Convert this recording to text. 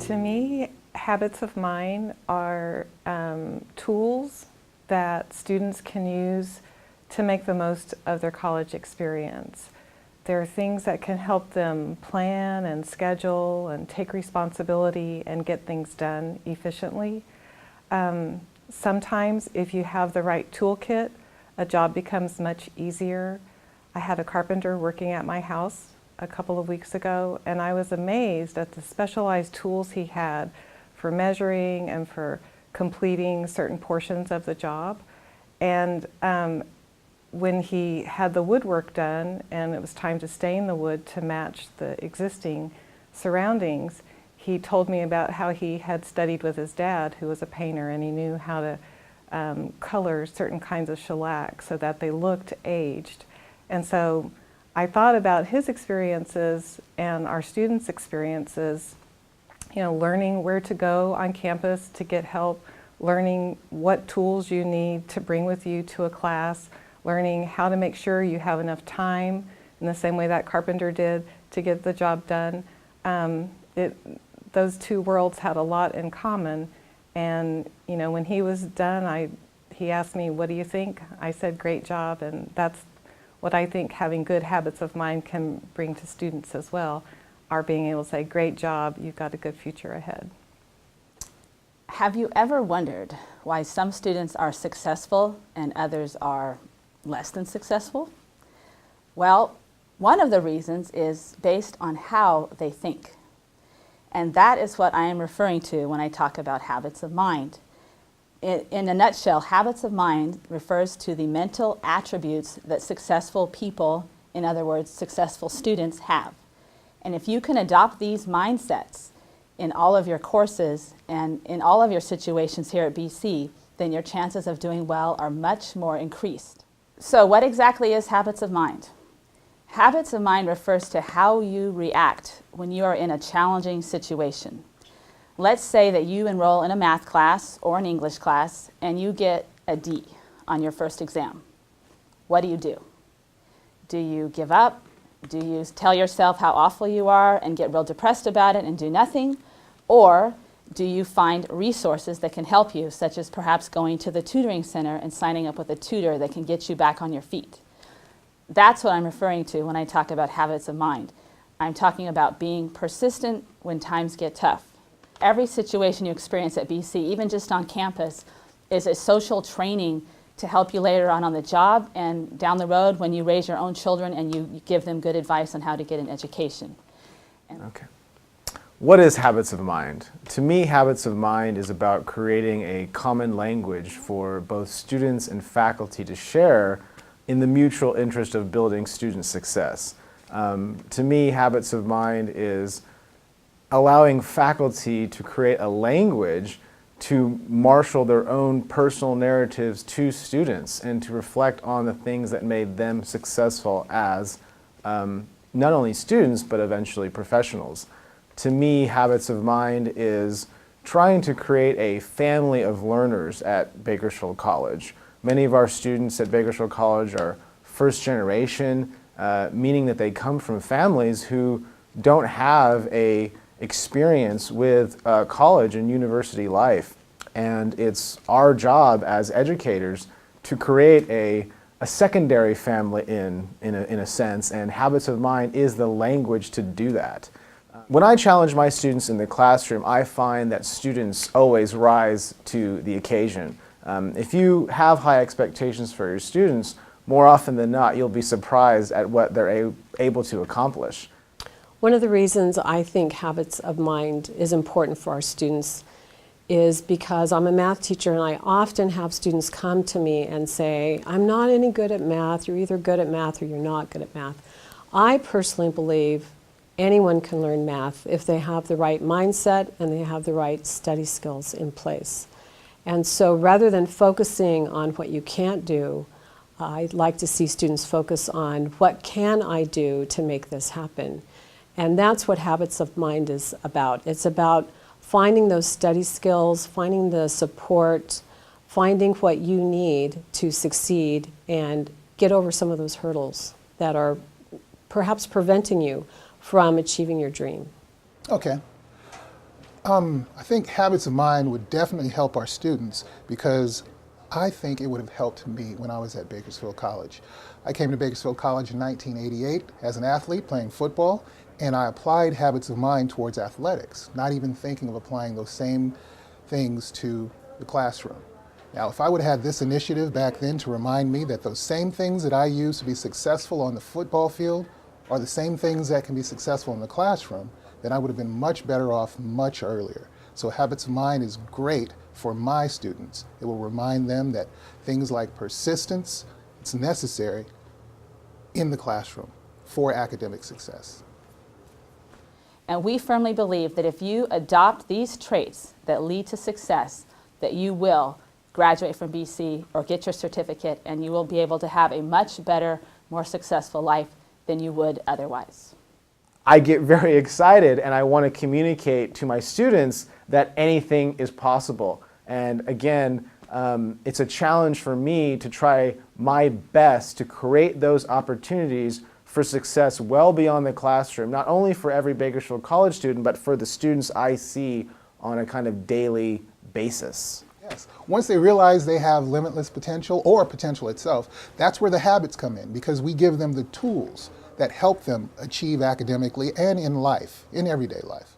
To me, habits of mind are tools that students can use to make the most of their college experience. There are things that can help them plan and schedule and take responsibility and get things done efficiently. Sometimes if you have the right toolkit, a job becomes much easier. I had a carpenter working at my house a couple of weeks ago, and I was amazed at the specialized tools he had for measuring and for completing certain portions of the job. And when he had the woodwork done and it was time to stain the wood to match the existing surroundings, he told me about how he had studied with his dad, who was a painter, and he knew how to color certain kinds of shellac so that they looked aged. And so I thought about his experiences and our students' experiences, you know, learning where to go on campus to get help, learning what tools you need to bring with you to a class, learning how to make sure you have enough time in the same way that carpenter did to get the job done. Those two worlds had a lot in common. And you know, when he was done, he asked me, "What do you think?" I said, "Great job." And that's what I think having good habits of mind can bring to students as well, are being able to say, "Great job, you've got a good future ahead." Have you ever wondered why some students are successful and others are less than successful? Well, one of the reasons is based on how they think. And that is what I am referring to when I talk about habits of mind. In a nutshell, habits of mind refers to the mental attributes that successful people, in other words, successful students, have. And if you can adopt these mindsets in all of your courses and in all of your situations here at BC, then your chances of doing well are much more increased. So what exactly is habits of mind? Habits of mind refers to how you react when you are in a challenging situation. Let's say that you enroll in a math class or an English class and you get a D on your first exam. What do? Do you give up? Do you tell yourself how awful you are and get real depressed about it and do nothing? Or do you find resources that can help you, such as perhaps going to the tutoring center and signing up with a tutor that can get you back on your feet? That's what I'm referring to when I talk about habits of mind. I'm talking about being persistent when times get tough. Every situation you experience at BC, even just on campus, is a social training to help you later on the job and down the road when you raise your own children and you give them good advice on how to get an education. Okay. What is habits of mind? To me, habits of mind is about creating a common language for both students and faculty to share in the mutual interest of building student success. To me, habits of mind is allowing faculty to create a language to marshal their own personal narratives to students and to reflect on the things that made them successful as not only students but eventually professionals. To me, habits of mind is trying to create a family of learners at Bakersfield College. Many of our students at Bakersfield College are first generation, meaning that they come from families who don't have a experience with college and university life. And it's our job as educators to create a secondary family in a sense, and habits of mind is the language to do that. When I challenge my students in the classroom, I find that students always rise to the occasion. If you have high expectations for your students, more often than not, you'll be surprised at what they're able to accomplish. One of the reasons I think habits of mind is important for our students is because I'm a math teacher and I often have students come to me and say, "I'm not any good at math. You're either good at math or you're not good at math." I personally believe anyone can learn math if they have the right mindset and they have the right study skills in place. And so rather than focusing on what you can't do, I'd like to see students focus on what can I do to make this happen. And that's what habits of mind is about. It's about finding those study skills, finding the support, finding what you need to succeed and get over some of those hurdles that are perhaps preventing you from achieving your dream. Okay. I think habits of mind would definitely help our students because I think it would have helped me when I was at Bakersfield College. I came to Bakersfield College in 1988 as an athlete playing football, and I applied habits of mind towards athletics, not even thinking of applying those same things to the classroom. Now, if I would have had this initiative back then to remind me that those same things that I use to be successful on the football field are the same things that can be successful in the classroom, then I would have been much better off much earlier. So habits of mind is great for my students. It will remind them that things like persistence, it's necessary in the classroom for academic success. And we firmly believe that if you adopt these traits that lead to success, that you will graduate from BC or get your certificate, and you will be able to have a much better, more successful life than you would otherwise. I get very excited and I want to communicate to my students that anything is possible. And again, it's a challenge for me to try my best to create those opportunities for success well beyond the classroom, not only for every Bakersfield College student, but for the students I see on a kind of daily basis. Yes. Once they realize they have limitless potential or potential itself, that's where the habits come in because we give them the tools that help them achieve academically and in life, in everyday life.